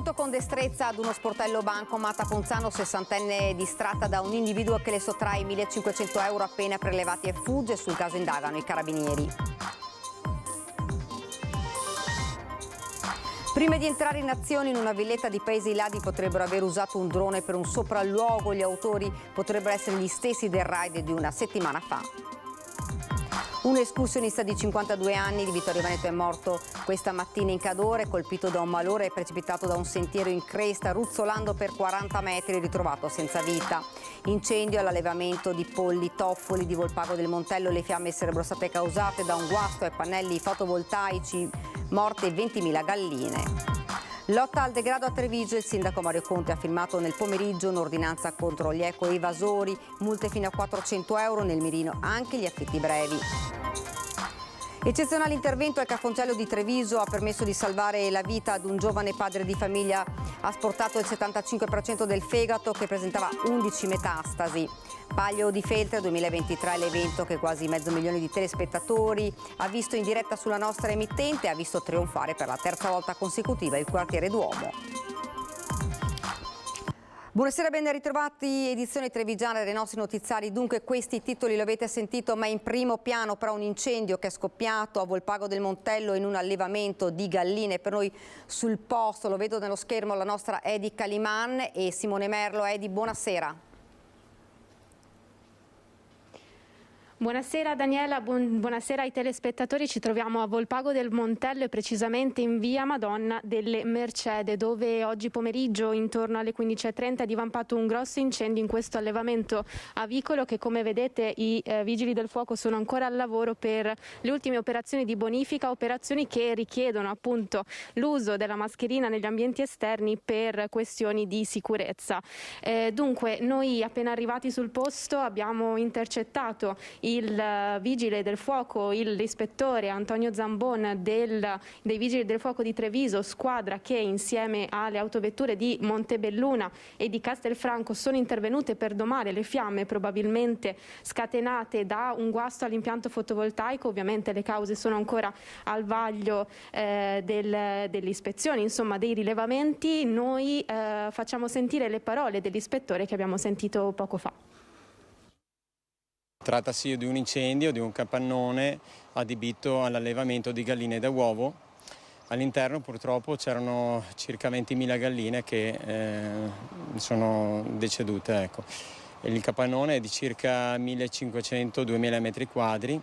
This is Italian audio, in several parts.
Furto con destrezza ad uno sportello bancomat a Ponzano, 60enne distratta da un individuo che le sottrae 1.500 euro appena prelevati e fugge. Sul caso indagano i carabinieri. Prima di entrare in azione in una villetta di Paesi, i ladri potrebbero aver usato un drone per un sopralluogo. Gli autori potrebbero essere gli stessi del raid di una settimana fa. Un escursionista di 52 anni di Vittorio Veneto è morto questa mattina in Cadore, colpito da un malore, precipitato da un sentiero in cresta, ruzzolando per 40 metri, ritrovato senza vita. Incendio all'allevamento di polli toffoli di Volpago del Montello. Le fiamme sarebbero state causate da un guasto ai pannelli fotovoltaici, morte 20.000 galline. Lotta al degrado a Treviso. Il sindaco Mario Conte ha firmato nel pomeriggio un'ordinanza contro gli ecoevasori, multe fino a 400 euro, nel mirino anche gli affitti brevi. Eccezionale intervento al Cafoncello di Treviso ha permesso di salvare la vita ad un giovane padre di famiglia. Ha asportato il 75% del fegato, che presentava 11 metastasi. Paglio di Feltre 2023 è l'evento che quasi 500.000 di telespettatori ha visto in diretta sulla nostra emittente e ha visto trionfare per la terza volta consecutiva il quartiere Duomo. Buonasera, ben ritrovati, edizione trevigiana dei nostri notiziari. Dunque, questi titoli lo avete sentito, ma in primo piano però un incendio che è scoppiato a Volpago del Montello in un allevamento di galline. Per noi sul posto, lo vedo nello schermo, la nostra Edi Caliman e Simone Merlo. Edi, buonasera. Buonasera Daniela, buonasera ai telespettatori. Ci troviamo a Volpago del Montello e precisamente in via Madonna delle Mercede, dove oggi pomeriggio intorno alle 15:30 è divampato un grosso incendio in questo allevamento avicolo che, come vedete, i vigili del fuoco sono ancora al lavoro per le ultime operazioni di bonifica, operazioni che richiedono appunto l'uso della mascherina negli ambienti esterni per questioni di sicurezza. Dunque, noi appena arrivati sul posto abbiamo intercettato il vigile del fuoco, l'ispettore Antonio Zambon dei vigili del fuoco di Treviso, squadra che insieme alle autovetture di Montebelluna e di Castelfranco sono intervenute per domare le fiamme probabilmente scatenate da un guasto all'impianto fotovoltaico. Ovviamente le cause sono ancora al vaglio delle ispezioni, insomma dei rilevamenti. Noi facciamo sentire le parole dell'ispettore che abbiamo sentito poco fa. Trattasi di un incendio di un capannone adibito all'allevamento di galline da uovo. All'interno purtroppo c'erano circa 20.000 galline che sono decedute. Ecco. Il capannone è di circa 1.500-2.000 metri quadri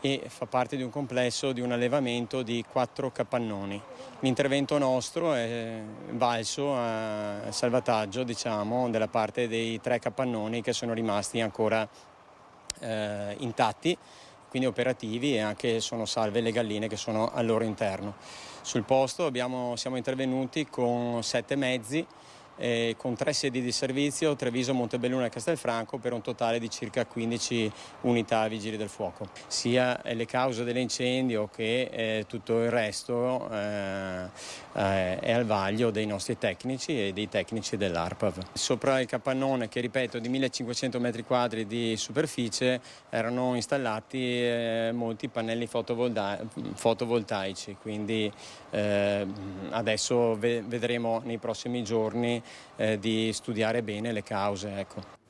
e fa parte di un complesso di un allevamento di 4 capannoni. L'intervento nostro è valso a salvataggio, diciamo, della parte dei 3 capannoni che sono rimasti ancora intatti, quindi operativi, e anche sono salve le galline che sono al loro interno. Sul posto siamo intervenuti con 7 mezzi, con 3 sedi di servizio, Treviso, Montebelluna e Castelfranco, per un totale di circa 15 unità vigili del fuoco. Sia le cause dell'incendio che tutto il resto è al vaglio dei nostri tecnici e dei tecnici dell'ARPAV. Sopra il capannone, che ripeto di 1.500 metri quadri di superficie, erano installati molti pannelli fotovoltaici, quindi adesso vedremo nei prossimi giorni di studiare bene le cause. Ecco.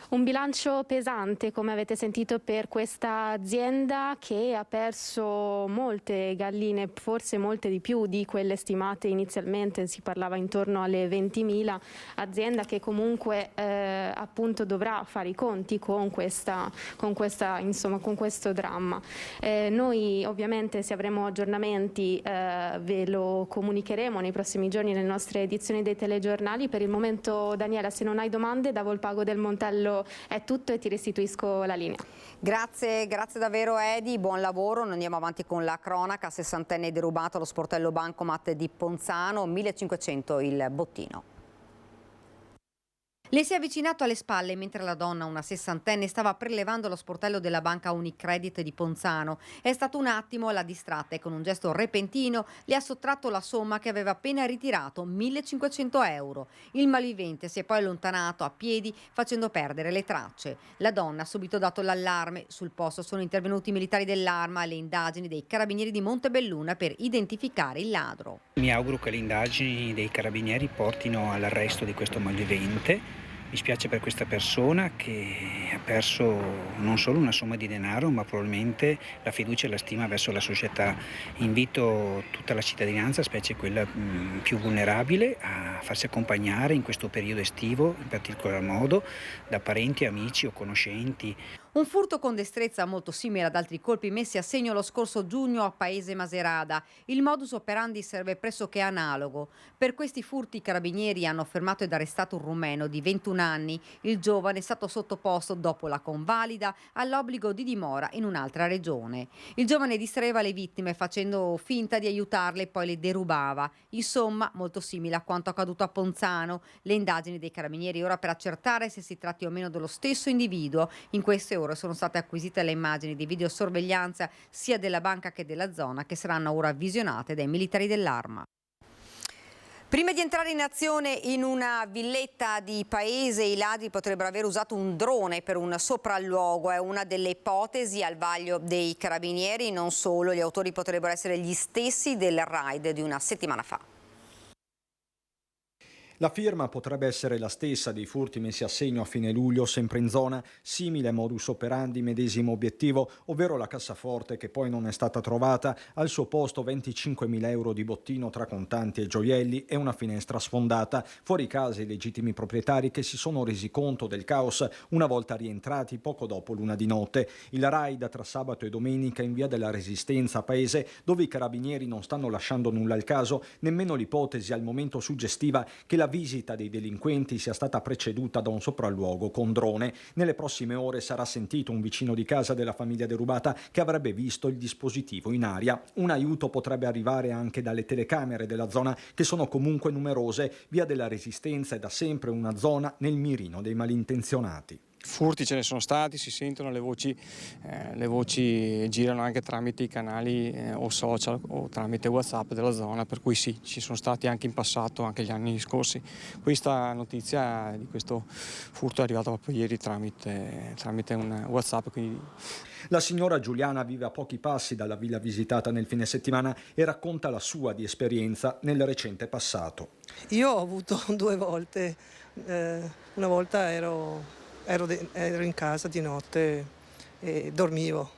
Un bilancio pesante, come avete sentito, per questa azienda che ha perso molte galline, forse molte di più di quelle stimate inizialmente, si parlava intorno alle 20.000, azienda che comunque appunto dovrà fare i conti con questo dramma. Noi ovviamente, se avremo aggiornamenti, ve lo comunicheremo nei prossimi giorni nelle nostre edizioni dei telegiornali. Per il momento, Daniela, se non hai domande, da Volpago del Montello è tutto e ti restituisco la linea. Grazie davvero Edi, buon lavoro. Noi andiamo avanti con la cronaca. 60enne derubato allo sportello bancomat di Ponzano, 1.500 il bottino. Le si è avvicinato alle spalle mentre la donna, una sessantenne, stava prelevando lo sportello della banca Unicredit di Ponzano. È stato un attimo, l'ha distratta e con un gesto repentino le ha sottratto la somma che aveva appena ritirato, 1.500 euro. Il malvivente si è poi allontanato a piedi facendo perdere le tracce. La donna ha subito dato l'allarme. Sul posto sono intervenuti i militari dell'Arma alle indagini dei carabinieri di Montebelluna per identificare il ladro. Mi auguro che le indagini dei carabinieri portino all'arresto di questo malvivente. Mi spiace per questa persona che ha perso non solo una somma di denaro, ma probabilmente la fiducia e la stima verso la società. Invito tutta la cittadinanza, specie quella più vulnerabile, a farsi accompagnare in questo periodo estivo, in particolar modo, da parenti, amici o conoscenti. Un furto con destrezza molto simile ad altri colpi messi a segno lo scorso giugno a Paese Maserada. Il modus operandi serve pressoché analogo. Per questi furti i carabinieri hanno fermato ed arrestato un rumeno di 21 anni. Il giovane è stato sottoposto, dopo la convalida, all'obbligo di dimora in un'altra regione. Il giovane distraeva le vittime facendo finta di aiutarle e poi le derubava. Insomma, molto simile a quanto accaduto a Ponzano. Le indagini dei carabinieri ora per accertare se si tratti o meno dello stesso individuo. In queste ore sono state acquisite le immagini di videosorveglianza sia della banca che della zona, che saranno ora visionate dai militari dell'Arma. Prima di entrare in azione in una villetta di Paese, i ladri potrebbero aver usato un drone per un sopralluogo. È una delle ipotesi al vaglio dei carabinieri. Non solo, gli autori potrebbero essere gli stessi del raid di una settimana fa. La firma potrebbe essere la stessa dei furti messi a segno a fine luglio, sempre in zona, simile modus operandi, medesimo obiettivo, ovvero la cassaforte che poi non è stata trovata, al suo posto 25.000 euro di bottino tra contanti e gioielli e una finestra sfondata, fuori casa i legittimi proprietari che si sono resi conto del caos una volta rientrati poco dopo l'una di notte. Il raid tra sabato e domenica in via della Resistenza a Paese, dove i carabinieri non stanno lasciando nulla al caso, nemmeno l'ipotesi al momento suggestiva che la visita dei delinquenti sia stata preceduta da un sopralluogo con drone. Nelle prossime ore sarà sentito un vicino di casa della famiglia derubata che avrebbe visto il dispositivo in aria. Un aiuto potrebbe arrivare anche dalle telecamere della zona, che sono comunque numerose. Via della Resistenza è da sempre una zona nel mirino dei malintenzionati. Furti ce ne sono stati, si sentono, le voci girano anche tramite i canali o social o tramite WhatsApp della zona, per cui sì, ci sono stati anche in passato, anche gli anni scorsi. Questa notizia di questo furto è arrivata proprio ieri tramite un WhatsApp. Quindi... La signora Giuliana vive a pochi passi dalla villa visitata nel fine settimana e racconta la sua di esperienza nel recente passato. Io ho avuto 2 volte, una volta ero in casa di notte e dormivo.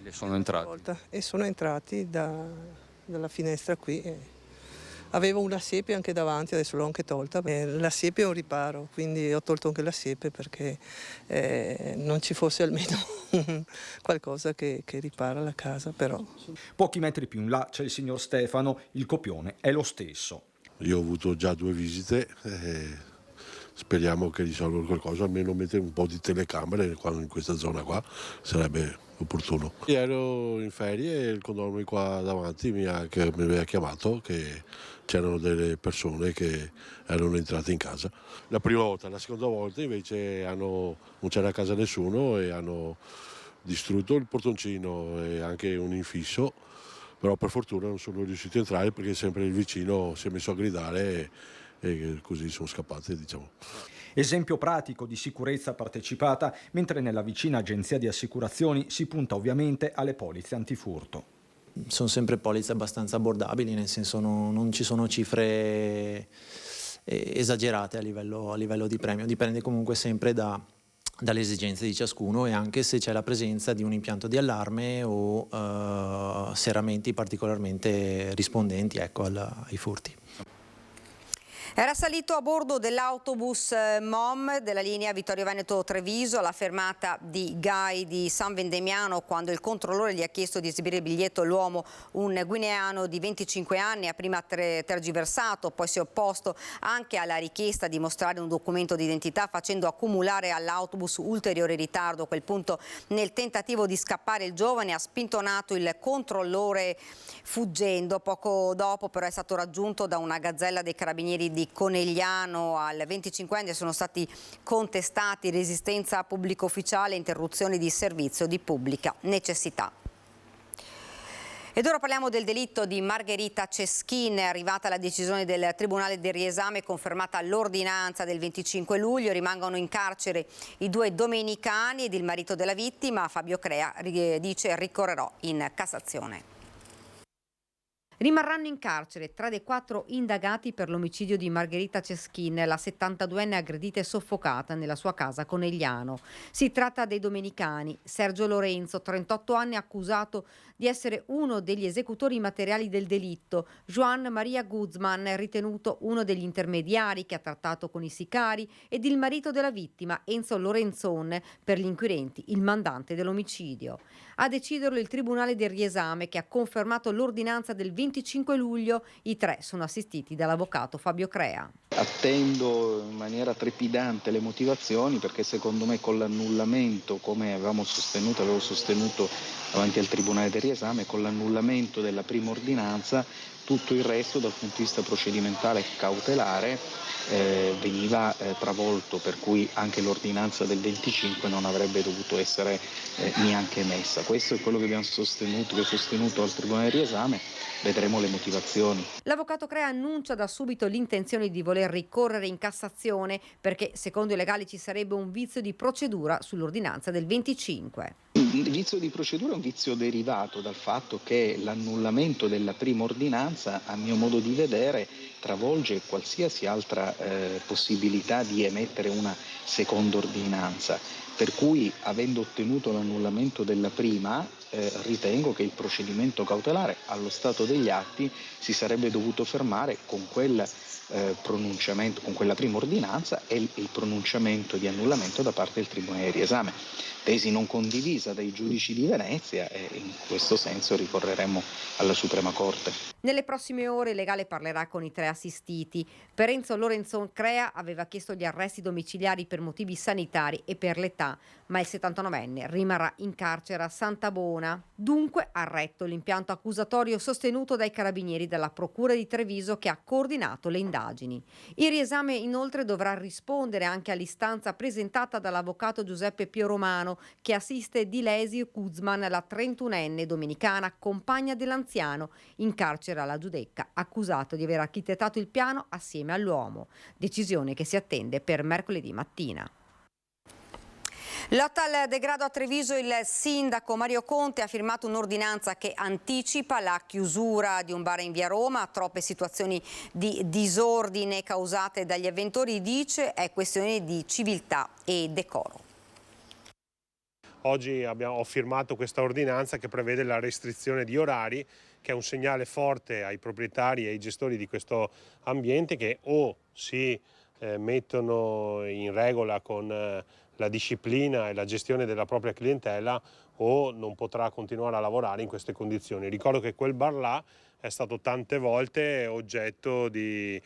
E sono entrati? E sono entrati dalla finestra qui. Avevo una siepe anche davanti, adesso l'ho anche tolta. La siepe è un riparo, quindi ho tolto anche la siepe perché non ci fosse almeno qualcosa che ripara la casa. Però. Pochi metri più in là c'è il signor Stefano, il copione è lo stesso. Io ho avuto già 2 visite. Speriamo che risolvano qualcosa, almeno mettere un po' di telecamere in questa zona qua sarebbe opportuno. Ero in ferie e il condomino qua davanti mi aveva chiamato che c'erano delle persone che erano entrate in casa. La prima volta, la seconda volta invece non c'era a casa nessuno e hanno distrutto il portoncino e anche un infisso, però per fortuna non sono riusciti a entrare perché sempre il vicino si è messo a gridare e così sono scappate, diciamo. Esempio pratico di sicurezza partecipata, mentre nella vicina agenzia di assicurazioni si punta ovviamente alle polizze antifurto. Sono sempre polizze abbastanza abbordabili, nel senso non ci sono cifre esagerate a livello di premio, dipende comunque sempre dalle esigenze di ciascuno e anche se c'è la presenza di un impianto di allarme o serramenti particolarmente rispondenti, ecco, ai furti. Era salito a bordo dell'autobus MOM della linea Vittorio Veneto-Treviso alla fermata di Gai di San Vendemiano quando il controllore gli ha chiesto di esibire il biglietto. L'uomo, un guineano di 25 anni, ha prima tergiversato, poi si è opposto anche alla richiesta di mostrare un documento di identità, facendo accumulare all'autobus ulteriore ritardo. A quel punto, nel tentativo di scappare, il giovane ha spintonato il controllore fuggendo. Poco dopo però è stato raggiunto da una gazzella dei carabinieri di di Conegliano. Al 25enne sono stati contestati resistenza a pubblico ufficiale e interruzione di servizio di pubblica necessità. Ed ora parliamo del delitto di Margherita Ceschin. È arrivata la decisione del Tribunale del riesame, confermata l'ordinanza del 25 luglio. Rimangono in carcere i 2 domenicani ed il marito della vittima. Fabio Crea dice: ricorrerò in Cassazione. Rimarranno in carcere 3 dei 4 indagati per l'omicidio di Margherita Ceschin, la 72enne aggredita e soffocata nella sua casa a Conegliano. Si tratta dei domenicani. Sergio Lorenzo, 38 anni, accusato di essere uno degli esecutori materiali del delitto. Joan Maria Guzman, ritenuto uno degli intermediari che ha trattato con i sicari, ed il marito della vittima, Enzo Lorenzon, per gli inquirenti il mandante dell'omicidio. A deciderlo il Tribunale del riesame, che ha confermato l'ordinanza del 25 luglio. I 3 sono assistiti dall'avvocato Fabio Crea. Attendo in maniera trepidante le motivazioni, perché secondo me con l'annullamento, come avevo sostenuto davanti al Tribunale del riesame, con l'annullamento della prima ordinanza tutto il resto dal punto di vista procedimentale cautelare veniva travolto, per cui anche l'ordinanza del 25 non avrebbe dovuto essere neanche emessa. Questo è quello che abbiamo sostenuto al Tribunale del riesame. Vedremo le motivazioni. L'avvocato Crea annuncia da subito l'intenzione di voler ricorrere in Cassazione, perché secondo i legali ci sarebbe un vizio di procedura sull'ordinanza del 25. Il vizio di procedura è un vizio derivato dal fatto che l'annullamento della prima ordinanza, a mio modo di vedere, travolge qualsiasi altra possibilità di emettere una seconda ordinanza. Per cui, avendo ottenuto l'annullamento della prima, ritengo che il procedimento cautelare allo stato degli atti si sarebbe dovuto fermare con quel pronunciamento, con quella prima ordinanza e il pronunciamento di annullamento da parte del Tribunale del riesame. Tesi non condivisa dai giudici di Venezia, e in questo senso ricorreremo alla Suprema Corte. Nelle prossime ore il legale parlerà con i 3 assistiti. Per Enzo Lorenzon, Crea aveva chiesto gli arresti domiciliari per motivi sanitari e per l'età, ma il 79enne rimarrà in carcere a Santabona. Dunque ha retto l'impianto accusatorio sostenuto dai carabinieri della Procura di Treviso, che ha coordinato le indagini. Il riesame inoltre dovrà rispondere anche all'istanza presentata dall'avvocato Giuseppe Pioromano, che assiste Dilesio Guzman, la 31enne domenicana, compagna dell'anziano, in carcere alla Giudecca, accusato di aver architettato il piano assieme all'uomo. Decisione che si attende per mercoledì mattina. Lotta al degrado a Treviso. Il sindaco Mario Conte ha firmato un'ordinanza che anticipa la chiusura di un bar in via Roma. Troppe situazioni di disordine causate dagli avventori, dice, è questione di civiltà e decoro. Oggi ho firmato questa ordinanza che prevede la restrizione di orari, che è un segnale forte ai proprietari e ai gestori di questo ambiente, che o si mettono in regola con la disciplina e la gestione della propria clientela, o non potrà continuare a lavorare in queste condizioni. Ricordo che quel bar là è stato tante volte oggetto di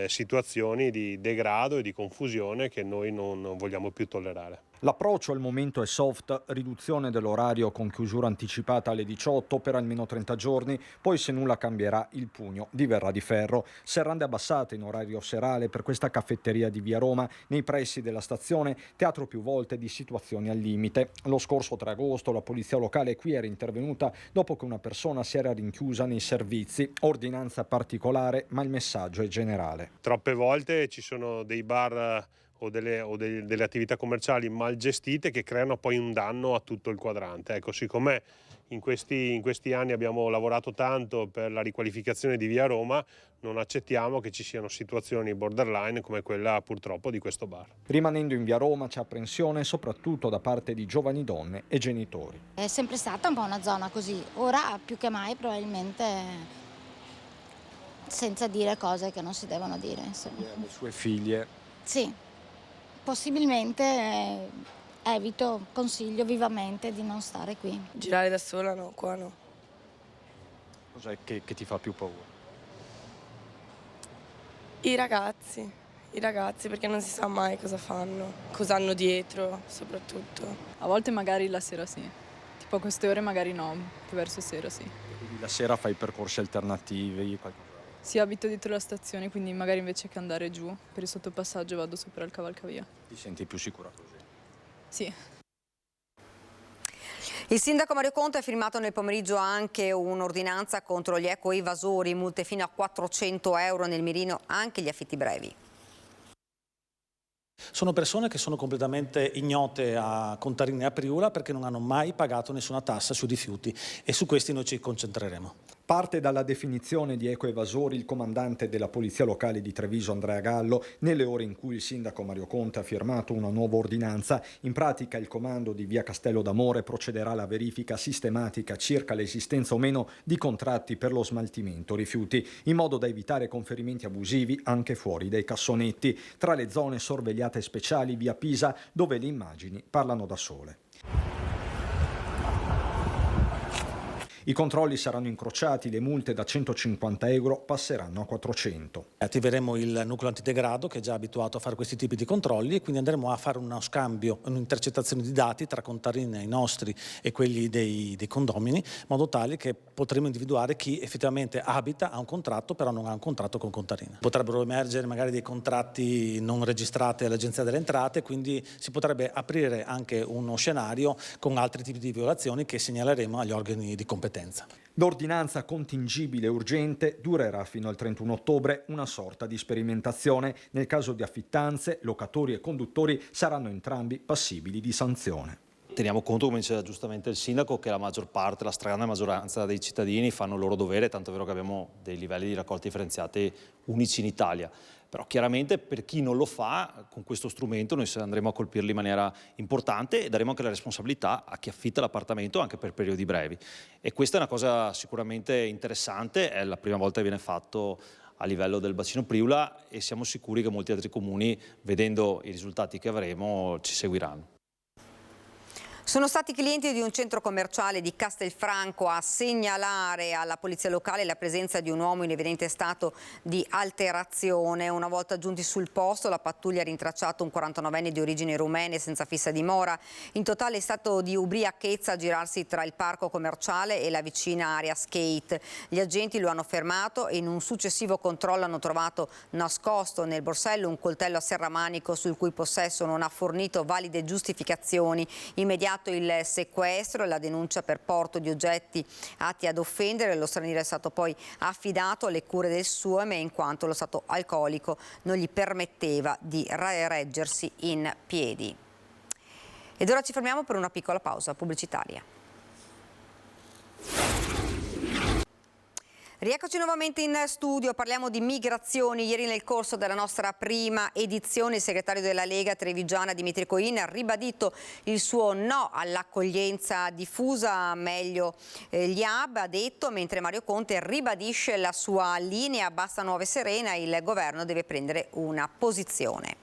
situazioni di degrado e di confusione che noi non vogliamo più tollerare. L'approccio al momento è soft: riduzione dell'orario con chiusura anticipata alle 18 per almeno 30 giorni, poi se nulla cambierà il pugno diverrà di ferro. Serrande abbassate in orario serale per questa caffetteria di via Roma, nei pressi della stazione, teatro più volte di situazioni al limite. Lo scorso 3 agosto la polizia locale qui era intervenuta dopo che una persona si era rinchiusa nei servizi. Ordinanza particolare, ma il messaggio è generale. Troppe volte ci sono dei bar o delle attività commerciali mal gestite che creano poi un danno a tutto il quadrante. Ecco, siccome in questi anni abbiamo lavorato tanto per la riqualificazione di via Roma, non accettiamo che ci siano situazioni borderline come quella purtroppo di questo bar. Rimanendo in via Roma c'è apprensione soprattutto da parte di giovani donne e genitori. È sempre stata un po' una zona così, ora più che mai probabilmente, senza dire cose che non si devono dire. Insomma. Le sue figlie? Sì. Possibilmente consiglio vivamente di non stare qui. Girare da sola no, qua no. Cos'è che ti fa più paura? I ragazzi, perché non si sa mai cosa fanno, cosa hanno dietro soprattutto. A volte magari la sera sì, tipo a queste ore magari no, che verso sera sì. Quindi la sera fai percorsi alternativi? Sì, abito dietro la stazione, quindi magari invece che andare giù per il sottopassaggio vado sopra il cavalcavia. Ti senti più sicura così? Sì. Il sindaco Mario Conte ha firmato nel pomeriggio anche un'ordinanza contro gli ecoevasori, multe fino a 400 euro, nel mirino anche gli affitti brevi. Sono persone che sono completamente ignote a Contarini e a Priula perché non hanno mai pagato nessuna tassa sui rifiuti e su questi noi ci concentreremo. Parte dalla definizione di ecoevasori il comandante della Polizia Locale di Treviso Andrea Gallo nelle ore in cui il sindaco Mario Conte ha firmato una nuova ordinanza. In pratica il comando di via Castello d'Amore procederà alla verifica sistematica circa l'esistenza o meno di contratti per lo smaltimento rifiuti, in modo da evitare conferimenti abusivi anche fuori dai cassonetti, tra le zone sorvegliate speciali via Pisa, dove le immagini parlano da sole. I controlli saranno incrociati, le multe da 150 euro passeranno a 400. Attiveremo il nucleo antidegrado che è già abituato a fare questi tipi di controlli e quindi andremo a fare uno scambio, un'intercettazione di dati tra Contarini, i nostri e quelli dei condomini, in modo tale che potremo individuare chi effettivamente abita, ha un contratto, però non ha un contratto con Contarini. Potrebbero emergere magari dei contratti non registrati all'Agenzia delle Entrate, quindi si potrebbe aprire anche uno scenario con altri tipi di violazioni che segnaleremo agli organi di competenza. L'ordinanza contingibile urgente durerà fino al 31 ottobre, una sorta di sperimentazione. Nel caso di affittanze, locatori e conduttori saranno entrambi passibili di sanzione. Teniamo conto, come diceva giustamente il sindaco, che la maggior parte, la stragrande maggioranza dei cittadini fanno il loro dovere, tanto è vero che abbiamo dei livelli di raccolta differenziati unici in Italia. Però chiaramente per chi non lo fa, con questo strumento noi andremo a colpirli in maniera importante e daremo anche la responsabilità a chi affitta l'appartamento anche per periodi brevi. E questa è una cosa sicuramente interessante, è la prima volta che viene fatto a livello del bacino Priula e siamo sicuri che molti altri comuni, vedendo i risultati che avremo, ci seguiranno. Sono stati clienti di un centro commerciale di Castelfranco a segnalare alla polizia locale la presenza di un uomo in evidente stato di alterazione. Una volta giunti sul posto, la pattuglia ha rintracciato un 49enne di origini rumene senza fissa dimora, in totale stato di ubriachezza a girarsi tra il parco commerciale e la vicina area skate. Gli agenti lo hanno fermato e in un successivo controllo hanno trovato nascosto nel borsello un coltello a serramanico sul cui possesso non ha fornito valide giustificazioni. Immediato il sequestro e la denuncia per porto di oggetti atti ad offendere. Lo straniero è stato poi affidato alle cure del SUEM in quanto lo stato alcolico non gli permetteva di reggersi in piedi. Ed ora ci fermiamo per una piccola pausa pubblicitaria. Rieccoci nuovamente in studio, parliamo di migrazioni. Ieri nel corso della nostra prima edizione il segretario della Lega trevigiana Dimitri Coin ha ribadito il suo no all'accoglienza diffusa, meglio gli hub, ha detto, mentre Mario Conte ribadisce la sua linea, basta nuove Serena, il governo deve prendere una posizione.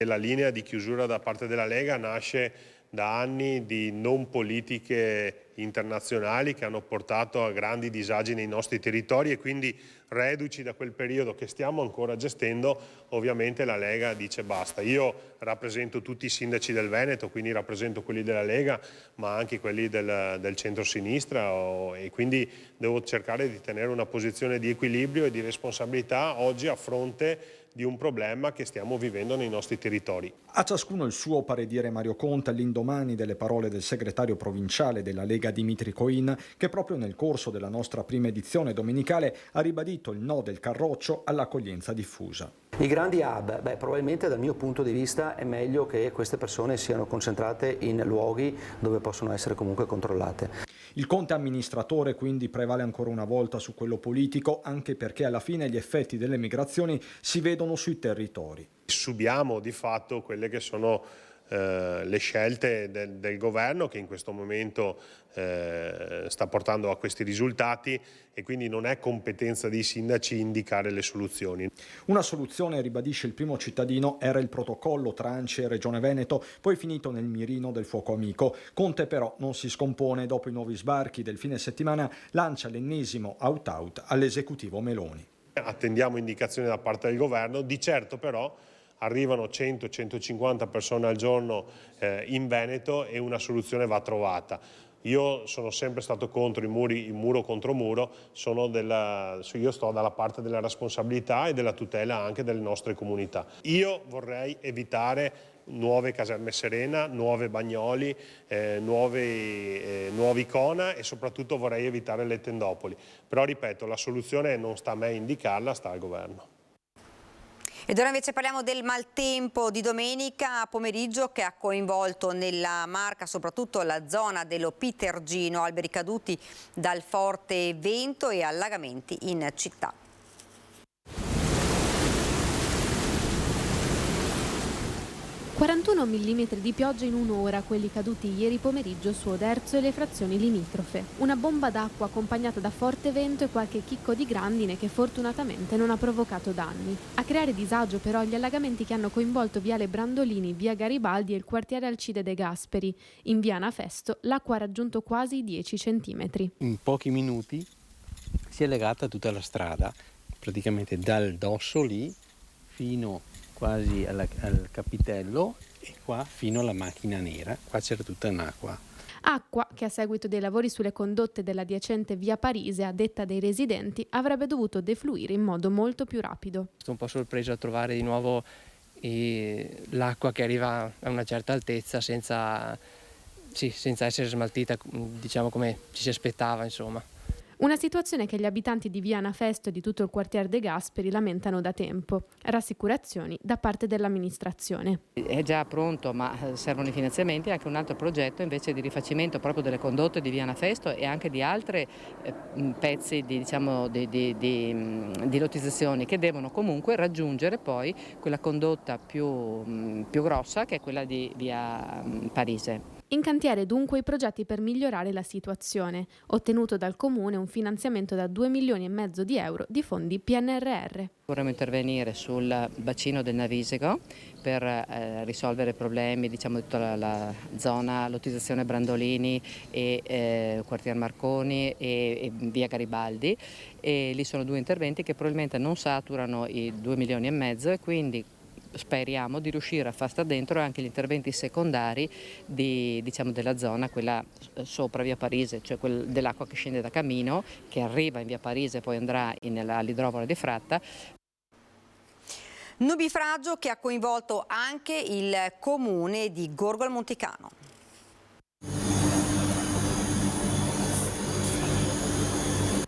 La linea di chiusura da parte della Lega nasce da anni di non politiche internazionali che hanno portato a grandi disagi nei nostri territori e quindi reduci da quel periodo che stiamo ancora gestendo, ovviamente la Lega dice basta. Io rappresento tutti i sindaci del Veneto, quindi rappresento quelli della Lega ma anche quelli del centro-sinistra e quindi devo cercare di tenere una posizione di equilibrio e di responsabilità oggi a fronte di un problema che stiamo vivendo nei nostri territori. A ciascuno il suo, pare dire Mario Conte all'indomani delle parole del segretario provinciale della Lega Dimitri Coin, che proprio nel corso della nostra prima edizione domenicale ha ribadito il no del Carroccio all'accoglienza diffusa. I grandi hub, probabilmente dal mio punto di vista è meglio che queste persone siano concentrate in luoghi dove possono essere comunque controllate. Il Conte amministratore quindi prevale ancora una volta su quello politico, anche perché alla fine gli effetti delle migrazioni si vedono sui territori. Subiamo di fatto quelle che sono le scelte del governo che in questo momento sta portando a questi risultati e quindi non è competenza dei sindaci indicare le soluzioni. Una soluzione, ribadisce il primo cittadino, era il protocollo tra ANCI e Regione Veneto, poi finito nel mirino del fuoco amico. Conte però non si scompone, dopo i nuovi sbarchi del fine settimana lancia l'ennesimo out-out all'esecutivo Meloni. Attendiamo indicazioni da parte del governo, di certo però arrivano 100-150 persone al giorno in Veneto e una soluzione va trovata. Io sono sempre stato contro i muri, il muro contro muro, io sto dalla parte della responsabilità e della tutela anche delle nostre comunità. Io vorrei evitare nuove caserme Serena, nuove Bagnoli, nuovi Cona e soprattutto vorrei evitare le tendopoli. Però ripeto, la soluzione non sta a me indicarla, sta al governo. Ed ora invece parliamo del maltempo di domenica pomeriggio che ha coinvolto nella Marca soprattutto la zona dello Pitergino, alberi caduti dal forte vento e allagamenti in città. 41 mm di pioggia in un'ora, quelli caduti ieri pomeriggio su Oderzo e le frazioni limitrofe. Una bomba d'acqua accompagnata da forte vento e qualche chicco di grandine che fortunatamente non ha provocato danni. A creare disagio però gli allagamenti che hanno coinvolto Viale Brandolini, Via Garibaldi e il quartiere Alcide De Gasperi. In Via Anafesto l'acqua ha raggiunto quasi i 10 centimetri. In pochi minuti si è legata tutta la strada, praticamente dal dosso lì fino quasi al capitello e qua fino alla macchina nera, qua c'era tutta un'acqua. Acqua che a seguito dei lavori sulle condotte dell'adiacente via Parise, a detta dei residenti, avrebbe dovuto defluire in modo molto più rapido. Sono un po' sorpreso a trovare di nuovo l'acqua che arriva a una certa altezza senza essere smaltita, diciamo come ci si aspettava, insomma. Una situazione che gli abitanti di Via Anafesto e di tutto il quartiere De Gasperi lamentano da tempo. Rassicurazioni da parte dell'amministrazione. È già pronto, ma servono i finanziamenti, anche un altro progetto invece di rifacimento proprio delle condotte di Via Anafesto e anche di altri pezzi di lottizzazioni che devono comunque raggiungere poi quella condotta più grossa, che è quella di Via Parise. In cantiere dunque i progetti per migliorare la situazione. Ottenuto dal Comune un finanziamento da 2,5 milioni di euro di fondi PNRR. Vorremmo intervenire sul bacino del Navisego per risolvere problemi di tutta la zona lottizzazione Brandolini e quartier Marconi e via Garibaldi. E lì sono due interventi che probabilmente non saturano i 2,5 milioni e quindi speriamo di riuscire a far sta dentro anche gli interventi secondari della zona, quella sopra via Parise, cioè dell'acqua che scende da Camino, che arriva in via Parise e poi andrà all'idrovora di Fratta. Nubifragio che ha coinvolto anche il comune di Gorgo al Monticano.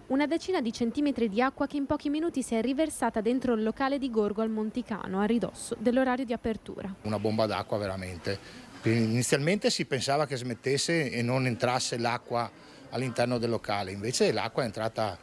Una decina di centimetri di acqua che in pochi minuti si è riversata dentro il locale di Gorgo al Monticano, a ridosso dell'orario di apertura. Una bomba d'acqua veramente. Inizialmente si pensava che smettesse e non entrasse l'acqua all'interno del locale, invece l'acqua è entrata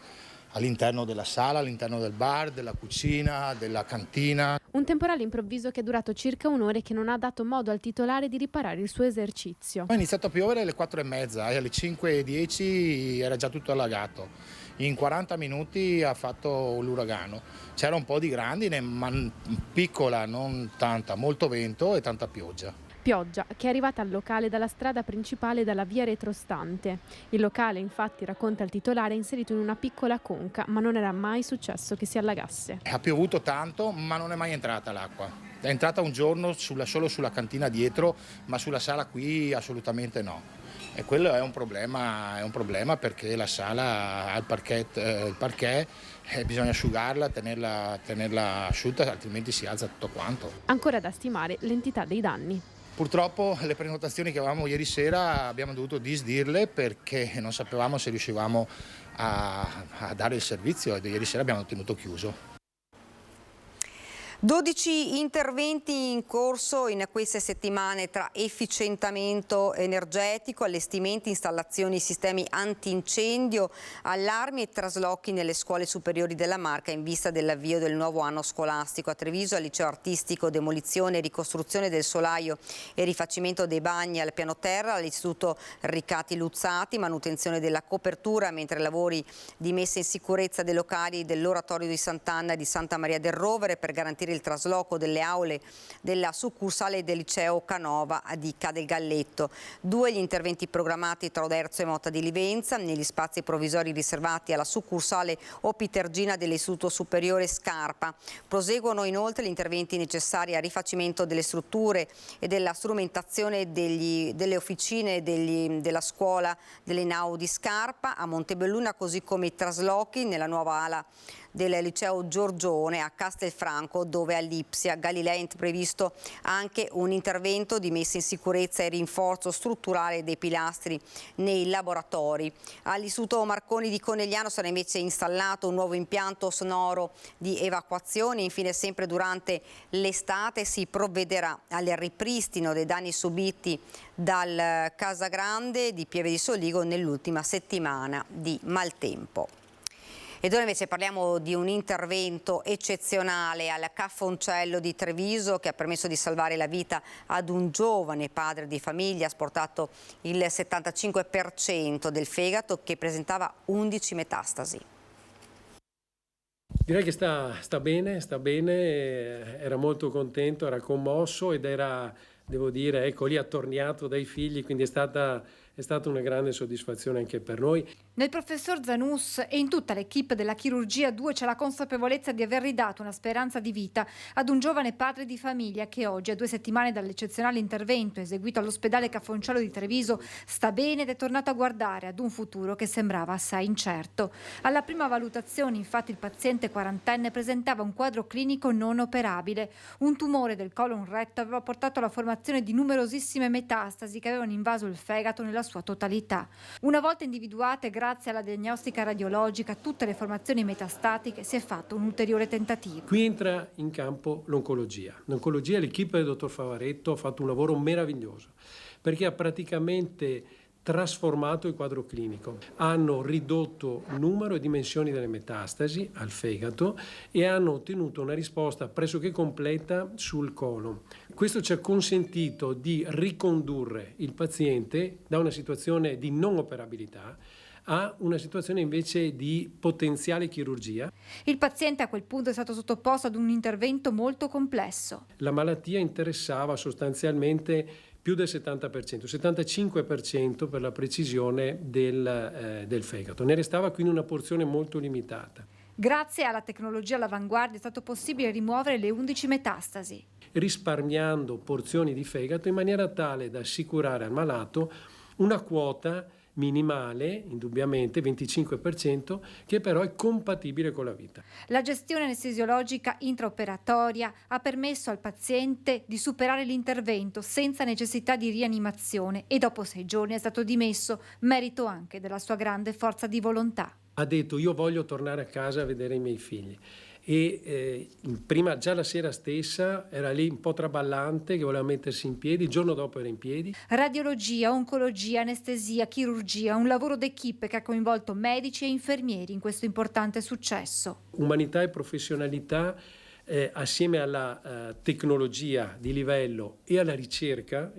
all'interno della sala, all'interno del bar, della cucina, della cantina. Un temporale improvviso che è durato circa un'ora e che non ha dato modo al titolare di riparare il suo esercizio. È iniziato a piovere alle 4:30 e alle 5:10 era già tutto allagato. In 40 minuti ha fatto l'uragano. C'era un po' di grandine, ma piccola, non tanta, molto vento e tanta pioggia. Pioggia che è arrivata al locale dalla strada principale dalla via retrostante. Il locale, infatti, racconta il titolare, è inserito in una piccola conca, ma non era mai successo che si allagasse. Ha piovuto tanto, ma non è mai entrata l'acqua. È entrata un giorno solo sulla cantina dietro, ma sulla sala qui assolutamente no. E quello è un problema perché la sala ha il parquet bisogna asciugarla, tenerla asciutta, altrimenti si alza tutto quanto. Ancora da stimare l'entità dei danni. Purtroppo le prenotazioni che avevamo ieri sera abbiamo dovuto disdirle perché non sapevamo se riuscivamo a dare il servizio e ieri sera abbiamo tenuto chiuso. 12 interventi in corso in queste settimane tra efficientamento energetico, allestimenti, installazioni, sistemi antincendio, allarmi e traslochi nelle scuole superiori della Marca in vista dell'avvio del nuovo anno scolastico. A Treviso al liceo artistico demolizione e ricostruzione del solaio e rifacimento dei bagni al piano terra, all'istituto Riccati Luzzati, manutenzione della copertura, mentre lavori di messa in sicurezza dei locali dell'oratorio di Sant'Anna e di Santa Maria del Rovere per garantire il trasloco delle aule della succursale del liceo Canova di Ca' Galletto. 2 gli interventi programmati tra Oderzo e Motta di Livenza negli spazi provvisori riservati alla succursale Opitergina dell'Istituto Superiore Scarpa. Proseguono inoltre gli interventi necessari al rifacimento delle strutture e della strumentazione delle officine della scuola delle Nau di Scarpa a Montebelluna, così come i traslochi nella nuova ala del liceo Giorgione a Castelfranco, dove all'Ipsia Galilei è previsto anche un intervento di messa in sicurezza e rinforzo strutturale dei pilastri nei laboratori. All'Istituto Marconi di Conegliano sarà invece installato un nuovo impianto sonoro di evacuazione. Infine, sempre durante l'estate si provvederà al ripristino dei danni subiti dal Casagrande di Pieve di Soligo nell'ultima settimana di maltempo. Ed ora invece parliamo di un intervento eccezionale al Caffoncello di Treviso che ha permesso di salvare la vita ad un giovane padre di famiglia, ha asportato il 75% del fegato che presentava 11 metastasi. Direi che sta bene, era molto contento, era commosso ed era, devo dire, ecco, lì attorniato dai figli, quindi è stata una grande soddisfazione anche per noi. Nel professor Zanus e in tutta l'equipe della chirurgia 2 c'è la consapevolezza di aver ridato una speranza di vita ad un giovane padre di famiglia che oggi, a 2 settimane dall'eccezionale intervento eseguito all'ospedale Caffoncello di Treviso, sta bene ed è tornato a guardare ad un futuro che sembrava assai incerto. Alla prima valutazione, infatti, il paziente quarantenne presentava un quadro clinico non operabile. Un tumore del colon retto aveva portato alla formazione di numerosissime metastasi che avevano invaso il fegato nella sua totalità. Una volta individuate, grazie alla diagnostica radiologica, tutte le formazioni metastatiche, si è fatto un ulteriore tentativo. Qui entra in campo l'oncologia. L'oncologia, l'equipe del dottor Favaretto ha fatto un lavoro meraviglioso perché ha praticamente trasformato il quadro clinico. Hanno ridotto numero e dimensioni delle metastasi al fegato e hanno ottenuto una risposta pressoché completa sul colon. Questo ci ha consentito di ricondurre il paziente da una situazione di non operabilità a una situazione invece di potenziale chirurgia. Il paziente a quel punto è stato sottoposto ad un intervento molto complesso. La malattia interessava sostanzialmente più del 70%, 75% per la precisione del fegato. Ne restava quindi una porzione molto limitata. Grazie alla tecnologia all'avanguardia è stato possibile rimuovere le 11 metastasi, risparmiando porzioni di fegato in maniera tale da assicurare al malato una quota minimale, indubbiamente 25%, che però è compatibile con la vita. La gestione anestesiologica intraoperatoria ha permesso al paziente di superare l'intervento senza necessità di rianimazione e dopo 6 giorni è stato dimesso, merito anche della sua grande forza di volontà. Ha detto: io voglio tornare a casa a vedere i miei figli. E prima, già la sera stessa, era lì un po' traballante che voleva mettersi in piedi, il giorno dopo era in piedi. Radiologia, oncologia, anestesia, chirurgia, un lavoro d'equipe che ha coinvolto medici e infermieri in questo importante successo. Umanità e professionalità assieme alla tecnologia di livello e alla ricerca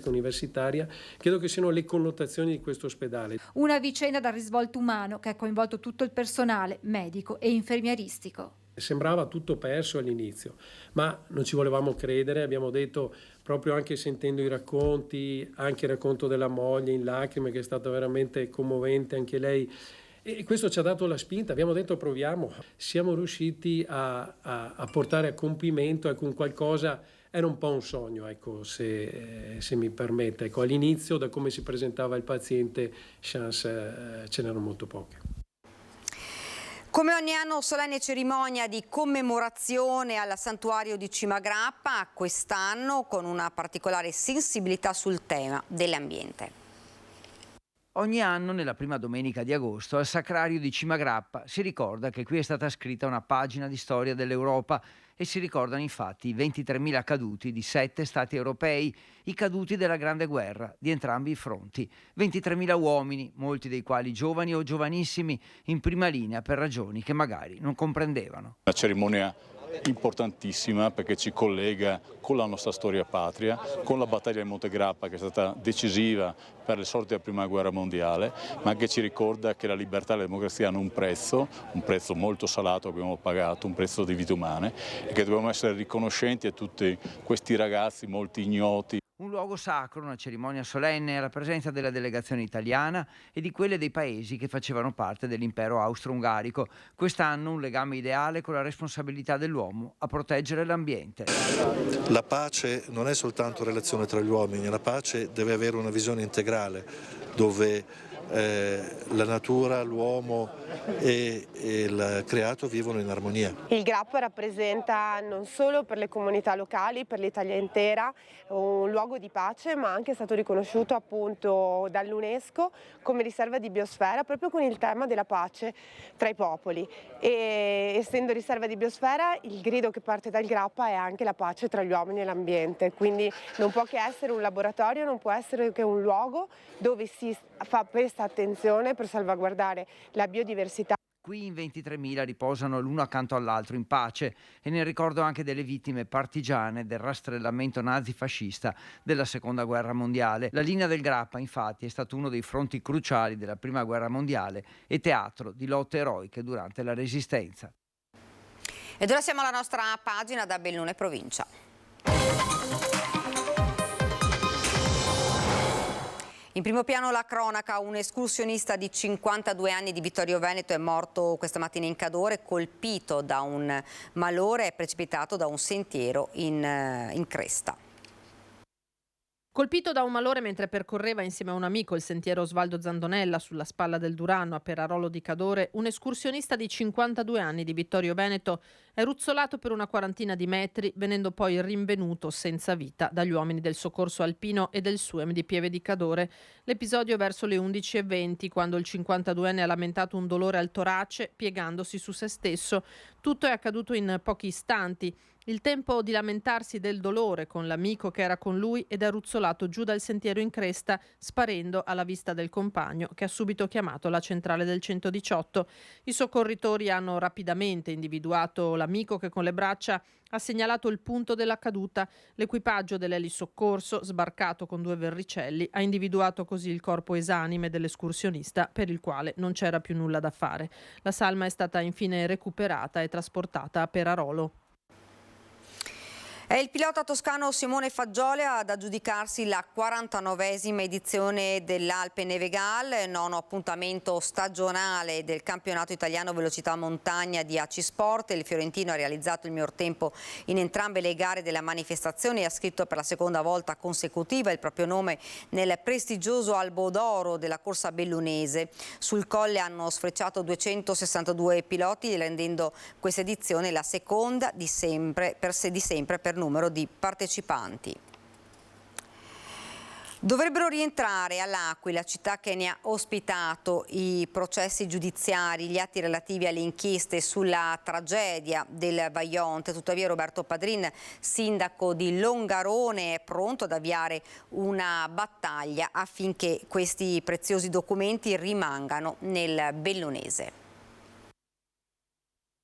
universitaria, credo che siano le connotazioni di questo ospedale. Una vicenda dal risvolto umano che ha coinvolto tutto il personale medico e infermieristico. Sembrava tutto perso all'inizio, ma non ci volevamo credere, abbiamo detto, proprio anche sentendo i racconti, anche il racconto della moglie in lacrime, che è stata veramente commovente anche lei, e questo ci ha dato la spinta, abbiamo detto proviamo, siamo riusciti a portare a compimento un qualcosa, era un po' un sogno, ecco, se mi permette, ecco, all'inizio da come si presentava il paziente chance ce n'erano molto poche. Come ogni anno, solenne cerimonia di commemorazione al santuario di Cimagrappa, quest'anno con una particolare sensibilità sul tema dell'ambiente. Ogni anno, nella prima domenica di agosto, al Sacrario di Cimagrappa si ricorda che qui è stata scritta una pagina di storia dell'Europa e si ricordano infatti i 23.000 caduti di 7 stati europei, i caduti della Grande Guerra di entrambi i fronti. 23.000 uomini, molti dei quali giovani o giovanissimi, in prima linea per ragioni che magari non comprendevano. Una cerimonia importantissima perché ci collega con la nostra storia patria, con la battaglia di Monte Grappa che è stata decisiva per le sorti della Prima Guerra Mondiale, ma anche ci ricorda che la libertà e la democrazia hanno un prezzo molto salato che abbiamo pagato, un prezzo di vite umane, e che dobbiamo essere riconoscenti a tutti questi ragazzi molto ignoti. Un luogo sacro, una cerimonia solenne alla presenza della delegazione italiana e di quelle dei paesi che facevano parte dell'impero austro-ungarico. Quest'anno un legame ideale con la responsabilità dell'uomo a proteggere l'ambiente. La pace non è soltanto relazione tra gli uomini, la pace deve avere una visione integrale dove la natura, l'uomo e il creato vivono in armonia. Il Grappa rappresenta non solo per le comunità locali, per l'Italia intera, un luogo di pace, ma anche è stato riconosciuto appunto dall'UNESCO come riserva di biosfera proprio con il tema della pace tra i popoli. E essendo riserva di biosfera, il grido che parte dal Grappa è anche la pace tra gli uomini e l'ambiente, quindi non può che essere un laboratorio, non può essere che un luogo dove si fa questa attenzione per salvaguardare la biodiversità. Qui in 23.000 riposano l'uno accanto all'altro in pace e nel ricordo anche delle vittime partigiane del rastrellamento nazifascista della Seconda Guerra Mondiale. La linea del Grappa, infatti, è stato uno dei fronti cruciali della Prima Guerra Mondiale e teatro di lotte eroiche durante la Resistenza. Ed ora siamo alla nostra pagina da Bellunese provincia. In primo piano la cronaca, un escursionista di 52 anni di Vittorio Veneto è morto questa mattina in Cadore, colpito da un malore e precipitato da un sentiero in cresta. Colpito da un malore mentre percorreva insieme a un amico il sentiero Osvaldo Zandonella sulla spalla del Durano a Perarolo di Cadore, un escursionista di 52 anni di Vittorio Veneto è ruzzolato per una quarantina di metri, venendo poi rinvenuto senza vita dagli uomini del soccorso alpino e del SUEM di Pieve di Cadore. L'episodio verso le 11:20, quando il 52enne ha lamentato un dolore al torace piegandosi su se stesso. Tutto è accaduto in pochi istanti. Il tempo di lamentarsi del dolore con l'amico che era con lui ed è ruzzolato giù dal sentiero in cresta, sparendo alla vista del compagno, che ha subito chiamato la centrale del 118. I soccorritori hanno rapidamente individuato l'amico che con le braccia ha segnalato il punto della caduta. L'equipaggio dell'elisoccorso, sbarcato con 2 verricelli, ha individuato così il corpo esanime dell'escursionista, per il quale non c'era più nulla da fare. La salma è stata infine recuperata e trasportata a Perarolo. È il pilota toscano Simone Fagioli ad aggiudicarsi la 49esima edizione dell'Alpe-Nevegal, nono appuntamento stagionale del campionato italiano velocità montagna di AC Sport. Il fiorentino ha realizzato il miglior tempo in entrambe le gare della manifestazione e ha scritto per la seconda volta consecutiva il proprio nome nel prestigioso Albo d'Oro della corsa bellunese. Sul colle hanno sfrecciato 262 piloti, rendendo questa edizione la seconda di sempre per numero di partecipanti. Dovrebbero rientrare all'Aquila, città che ne ha ospitato i processi giudiziari, gli atti relativi alle inchieste sulla tragedia del Vajont. Tuttavia Roberto Padrin, sindaco di Longarone, è pronto ad avviare una battaglia affinché questi preziosi documenti rimangano nel bellunese.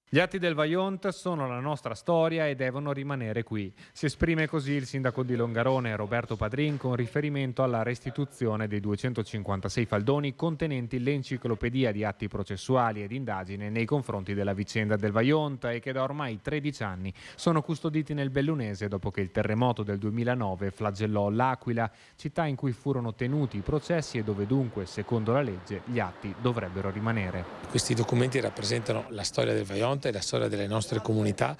Gli atti del Vajont sono la nostra storia e devono rimanere qui. Si esprime così il sindaco di Longarone, Roberto Padrin, con riferimento alla restituzione dei 256 faldoni contenenti l'enciclopedia di atti processuali ed indagine nei confronti della vicenda del Vajont e che da ormai 13 anni sono custoditi nel bellunese dopo che il terremoto del 2009 flagellò l'Aquila, città in cui furono tenuti i processi e dove dunque, secondo la legge, gli atti dovrebbero rimanere. Questi documenti rappresentano la storia del Vajont e la storia delle nostre comunità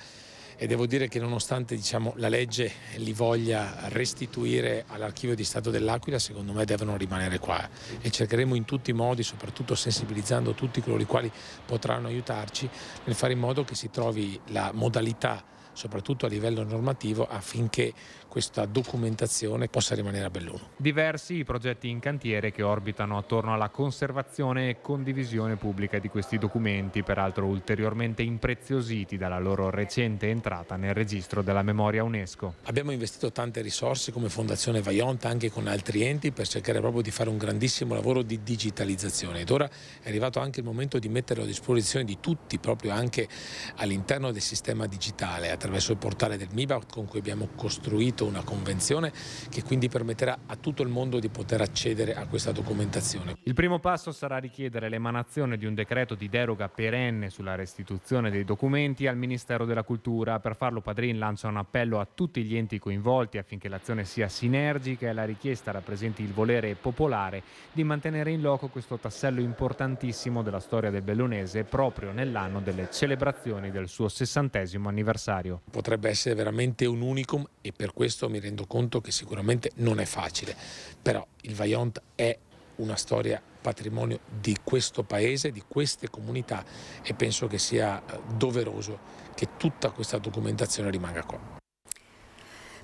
e devo dire che nonostante la legge li voglia restituire all'Archivio di Stato dell'Aquila, secondo me devono rimanere qua e cercheremo in tutti i modi, soprattutto sensibilizzando tutti coloro i quali potranno aiutarci, nel fare in modo che si trovi la modalità soprattutto a livello normativo, affinché questa documentazione possa rimanere a Belluno. Diversi i progetti in cantiere che orbitano attorno alla conservazione e condivisione pubblica di questi documenti, peraltro ulteriormente impreziositi dalla loro recente entrata nel registro della memoria UNESCO. Abbiamo investito tante risorse come Fondazione Vaillant, anche con altri enti, per cercare proprio di fare un grandissimo lavoro di digitalizzazione, ed ora è arrivato anche il momento di metterlo a disposizione di tutti, proprio anche all'interno del sistema digitale, attraverso il portale del MIBACT, con cui abbiamo costruito una convenzione che quindi permetterà a tutto il mondo di poter accedere a questa documentazione. Il primo passo sarà richiedere l'emanazione di un decreto di deroga perenne sulla restituzione dei documenti al Ministero della Cultura. Per farlo Padrin lancia un appello a tutti gli enti coinvolti affinché l'azione sia sinergica, e la richiesta rappresenti il volere popolare di mantenere in loco questo tassello importantissimo della storia del bellunese proprio nell'anno delle celebrazioni del suo 60° anniversario. Potrebbe essere veramente un unicum, e per questo mi rendo conto che sicuramente non è facile, però il Vaillant è una storia patrimonio di questo paese, di queste comunità, e penso che sia doveroso che tutta questa documentazione rimanga qua.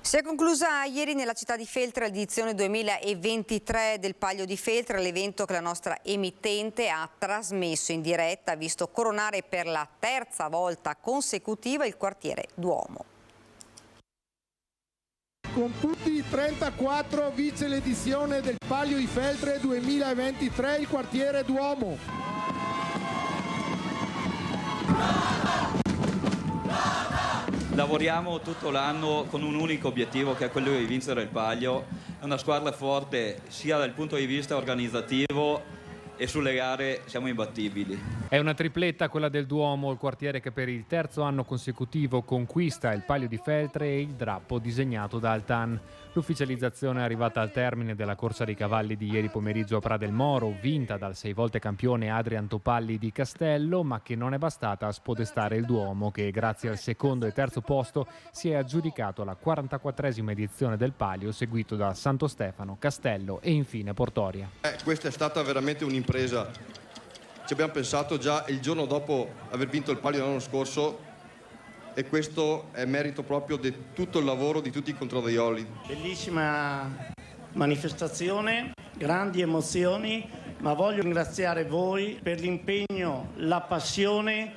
Si è conclusa ieri nella città di Feltre l'edizione 2023 del Palio di Feltre, l'evento che la nostra emittente ha trasmesso in diretta, ha visto coronare per la terza volta consecutiva il quartiere Duomo. Con tutti i 34 vince l'edizione del Palio di Feltre 2023 il quartiere Duomo. Lavoriamo tutto l'anno con un unico obiettivo, che è quello di vincere il Palio. È una squadra forte sia dal punto di vista organizzativo, e sulle gare siamo imbattibili. È una tripletta quella del Duomo, il quartiere che per il terzo anno consecutivo conquista il Palio di Feltre e il drappo disegnato da Altan. L'ufficializzazione è arrivata al termine della corsa dei cavalli di ieri pomeriggio a Pra del Moro, vinta dal 6 volte campione Adrian Topalli di Castello, ma che non è bastata a spodestare il Duomo, che grazie al secondo e terzo posto si è aggiudicato la 44esima edizione del Palio, seguito da Santo Stefano, Castello e infine Portoria. Questa è stata veramente un'impresa. Ci abbiamo pensato già il giorno dopo aver vinto il Palio l'anno scorso, e questo è merito proprio di tutto il lavoro di tutti i controllaioli. Bellissima manifestazione, grandi emozioni, ma voglio ringraziare voi per l'impegno, la passione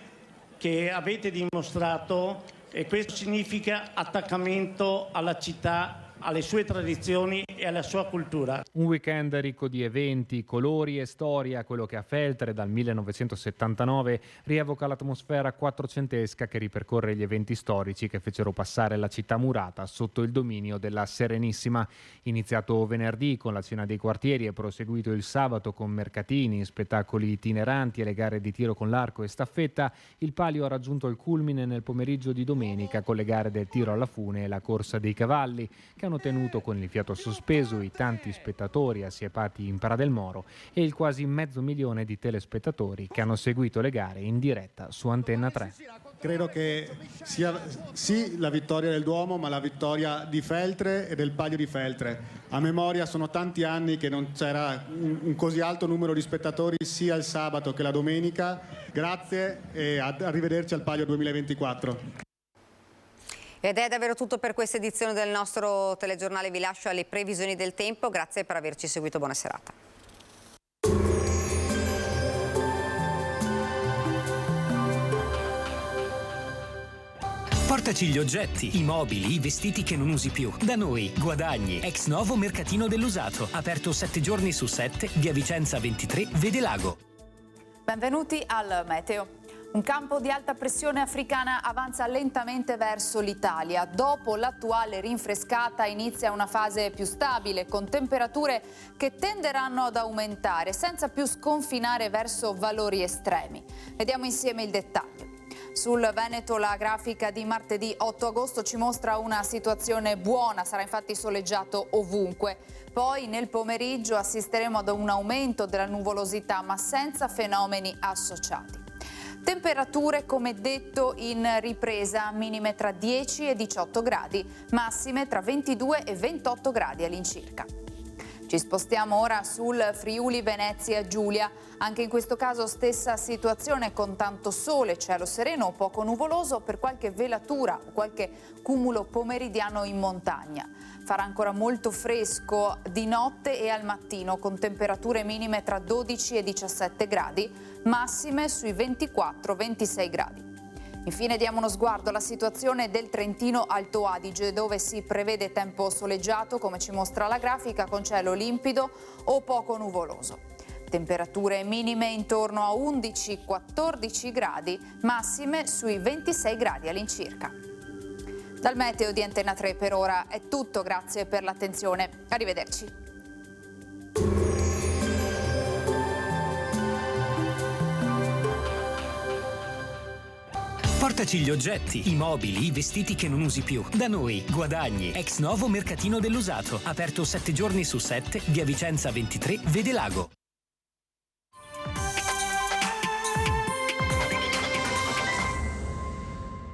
che avete dimostrato, e questo significa attaccamento alla città, alle sue tradizioni e alla sua cultura. Un weekend ricco di eventi, colori e storia, quello che a Feltre dal 1979 rievoca l'atmosfera quattrocentesca che ripercorre gli eventi storici che fecero passare la città murata sotto il dominio della Serenissima. Iniziato venerdì con la cena dei quartieri e proseguito il sabato con mercatini, spettacoli itineranti e le gare di tiro con l'arco e staffetta, il Palio ha raggiunto il culmine nel pomeriggio di domenica con le gare del tiro alla fune e la corsa dei cavalli, che hanno tenuto con il fiato sospeso i tanti spettatori assiepati in Pra del Moro e il quasi 500.000 di telespettatori che hanno seguito le gare in diretta su Antenna 3. Credo che sia sì la vittoria del Duomo, ma la vittoria di Feltre e del Palio di Feltre. A memoria sono tanti anni che non c'era un così alto numero di spettatori sia il sabato che la domenica. Grazie e arrivederci al Palio 2024. Ed è davvero tutto per questa edizione del nostro telegiornale. Vi lascio alle previsioni del tempo. Grazie per averci seguito. Buona serata. Portaci gli oggetti, i mobili, i vestiti che non usi più. Da noi, Guadagni, ex novo mercatino dell'usato. Aperto 7 giorni su 7, via Vicenza 23, Vede Lago. Benvenuti al Meteo. Un campo di alta pressione africana avanza lentamente verso l'Italia. Dopo l'attuale rinfrescata inizia una fase più stabile, con temperature che tenderanno ad aumentare, senza più sconfinare verso valori estremi. Vediamo insieme il dettaglio. Sul Veneto la grafica di martedì 8 agosto ci mostra una situazione buona, sarà infatti soleggiato ovunque. Poi nel pomeriggio assisteremo ad un aumento della nuvolosità, ma senza fenomeni associati. Temperature, come detto, in ripresa, minime tra 10 e 18 gradi, massime tra 22 e 28 gradi all'incirca. Ci spostiamo ora sul Friuli Venezia Giulia. Anche in questo caso stessa situazione, con tanto sole, cielo sereno o poco nuvoloso, per qualche velatura o qualche cumulo pomeridiano in montagna. Farà ancora molto fresco di notte e al mattino, con temperature minime tra 12 e 17 gradi, massime sui 24-26 gradi. Infine diamo uno sguardo alla situazione del Trentino Alto Adige, dove si prevede tempo soleggiato, come ci mostra la grafica, con cielo limpido o poco nuvoloso. Temperature minime intorno a 11-14 gradi, massime sui 26 gradi all'incirca. Dal meteo di Antenna 3 per ora è tutto, grazie per l'attenzione. Arrivederci. Portaci gli oggetti, i mobili, i vestiti che non usi più. Da noi, guadagni. Ex novo mercatino dell'usato. Aperto 7 giorni su 7, via Vicenza 23, Vede Lago.